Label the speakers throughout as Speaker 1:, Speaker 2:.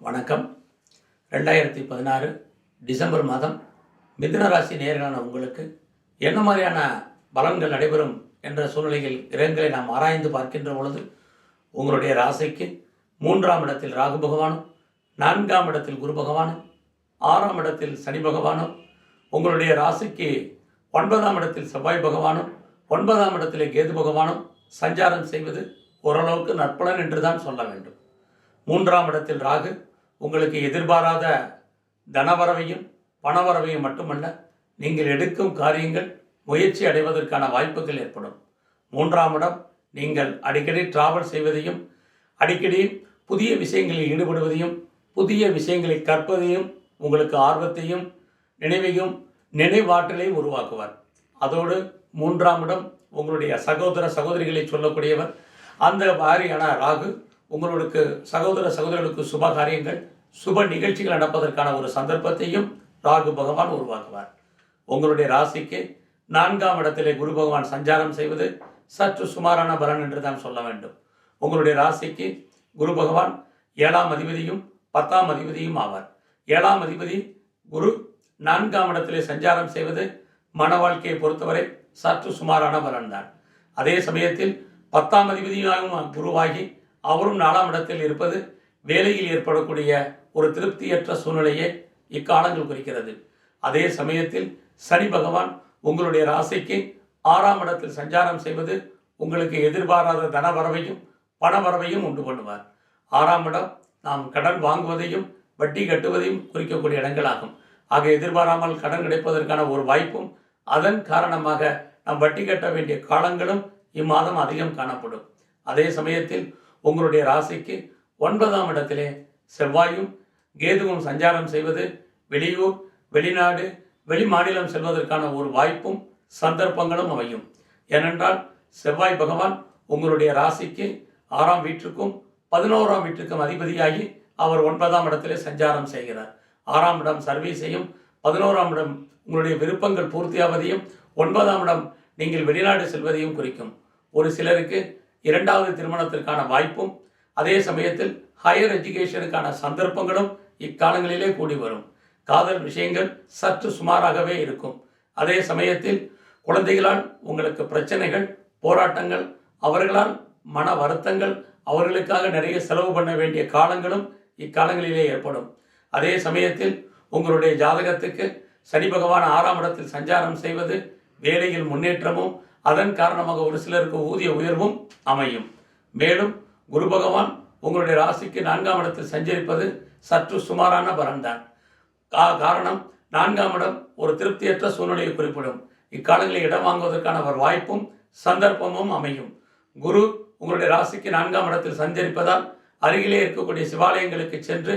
Speaker 1: வணக்கம். 2016 டிசம்பர் மாதம் மிதுன ராசி நேயர்களான உங்களுக்கு என்ன மாதிரியான பலன்கள் நடைபெறும் என்ற சூழ்நிலையில் கிரகங்களை நாம் ஆராய்ந்து பார்க்கின்ற பொழுது உங்களுடைய ராசிக்கு 3ஆம் இடத்தில் ராகு பகவானும், 4ஆம் இடத்தில் குரு பகவானும், 6ஆம் இடத்தில் சனி பகவானும், உங்களுடைய ராசிக்கு 9ஆம் இடத்தில் செவ்வாய் பகவானும், 9ஆம் இடத்திலே கேது பகவானும் சஞ்சாரம் செய்வது ஓரளவுக்கு நற்பலன் என்று தான் சொல்ல வேண்டும். 3ஆம் இடத்தில் ராகு உங்களுக்கு எதிர்பாராத தனவரவையும் பணவரவையும் மட்டுமல்ல, நீங்கள் எடுக்கும் காரியங்கள் முயற்சி அடைவதற்கான வாய்ப்புகள் ஏற்படும். 3ஆம் இடம் நீங்கள் அடிக்கடி டிராவல் செய்வதையும், அடிக்கடி புதிய விஷயங்களில் ஈடுபடுவதையும், புதிய விஷயங்களை கற்பதையும், உங்களுக்கு ஆர்வத்தையும் நினைவாற்றலையும் உருவாக்குவார். அதோடு 3ஆம் இடம் உங்களுடைய சகோதர சகோதரிகளை சொல்லக்கூடியவர். அந்த வாரியான ராகு உங்களுக்கு சகோதரர்களுக்கு சுப காரியங்கள், சுப நிகழ்ச்சிகள் நடப்பதற்கான ஒரு சந்தர்ப்பத்தையும் ராகு பகவான் உருவாக்குவார். உங்களுடைய ராசிக்கு 4ஆம் இடத்திலே குரு பகவான் சஞ்சாரம் செய்வது சற்று சுமாரான பலன் என்று தான் சொல்ல வேண்டும். உங்களுடைய ராசிக்கு குரு பகவான் 7ஆம் அதிபதியும் 10ஆம் அதிபதியும் ஆவார். 7ஆம் அதிபதி குரு 4ஆம் இடத்திலே சஞ்சாரம் செய்வது மன வாழ்க்கையை பொறுத்தவரை சற்று சுமாரான பலன்தான். அதே சமயத்தில் 10ஆம் அதிபதியாகவும் குருவாகி அவரும் 4ஆம் இடத்தில் இருப்பது வேலையில் ஏற்படக்கூடிய ஒரு திருப்தியற்ற சூழ்நிலையை இக்காலங்கள் குறிக்கிறது. அதே சமயத்தில் சனி பகவான் உங்களுடைய ராசிக்கு 6ஆம் இடத்தில் சஞ்சாரம் செய்வது உங்களுக்கு எதிர்பாராத தனவரவையும் பணவரவையும் உண்டு பண்ணுவார். 6ஆம் இடம் நாம் கடன் வாங்குவதையும் வட்டி கட்டுவதையும் குறிக்கக்கூடிய இடங்களாகும். ஆக எதிர்பாராமல் கடன் கிடைப்பதற்கான ஒரு வாய்ப்பும், அதன் காரணமாக நாம் வட்டி கட்ட வேண்டிய காலங்களும் இம்மாதம் அதிகம் காணப்படும். அதே சமயத்தில் உங்களுடைய ராசிக்கு 9ஆம் இடத்திலே செவ்வாயும் கேதுவும் சஞ்சாரம் செய்வது வெளியூர், வெளிநாடு, வெளிமாநிலம் செல்வதற்கான ஒரு வாய்ப்பும் சந்தர்ப்பங்களும் அமையும். ஏனென்றால் செவ்வாய் பகவான் உங்களுடைய ராசிக்கு 6ஆம் வீட்டுக்கும் 11ஆம் வீட்டுக்கும் அதிபதியாகி அவர் 9ஆம் இடத்திலே சஞ்சாரம் செய்கிறார். 6ஆம் இடம் சர்வீஸையும், 11ஆம் இடம் உங்களுடைய விருப்பங்கள் பூர்த்தியாவதையும், 9ஆம் இடம் நீங்கள் வெளிநாடு செல்வதையும் குறிக்கும். ஒரு சிலருக்கு 2வது திருமணத்திற்கான வாய்ப்பும், அதே சமயத்தில் ஹையர் எஜுகேஷனுக்கான சந்தர்ப்பங்களும் இக்காலங்களிலே கூடி வரும். காதல் விஷயங்கள் சற்று சுமாராகவே இருக்கும். அதே சமயத்தில் குழந்தைகளால் உங்களுக்கு பிரச்சனைகள், போராட்டங்கள், அவர்களால் மன வருத்தங்கள், அவர்களுக்காக நிறைய செலவு பண்ண வேண்டிய காலங்களும் இக்காலங்களிலே ஏற்படும். அதே சமயத்தில் உங்களுடைய ஜாதகத்துக்கு சனி பகவான் 6ஆம் இடத்தில் சஞ்சாரம் செய்வது வேலையில் முன்னேற்றமும், அதன் காரணமாக ஒரு சிலருக்கு ஊதிய உயர்வும் அமையும். மேலும் குரு பகவான் உங்களுடைய ராசிக்கு 4ஆம் இடத்தில் சஞ்சரிப்பது சற்று சுமாரான பலன்தான். காரணம் 4ஆம் இடம் ஒரு திருப்தியற்ற சூழ்நிலையை குறிப்பிடும். இக்காலங்களில் இடம் வாங்குவதற்கான ஒரு வாய்ப்பும் சந்தர்ப்பமும் அமையும். குரு உங்களுடைய ராசிக்கு 4ஆம் இடத்தில் சஞ்சரிப்பதால் அருகிலே இருக்கக்கூடிய சிவாலயங்களுக்கு சென்று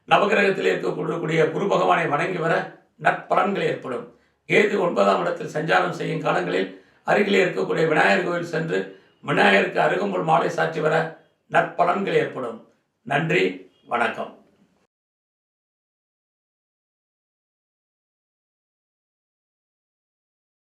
Speaker 1: நவகிரகத்திலே இருக்கக்கூடிய குரு பகவானை வணங்கி வர நற்பலன்கள் ஏற்படும். கேது 9ஆம் இடத்தில் சஞ்சாரம் செய்யும் காலங்களில் அருகிலே இருக்கக்கூடிய விநாயகர் கோவில் சென்று விநாயகருக்கு அருகம்புல் மாலை சாற்றி வர நற்பலன்கள் ஏற்படும். நன்றி, வணக்கம்.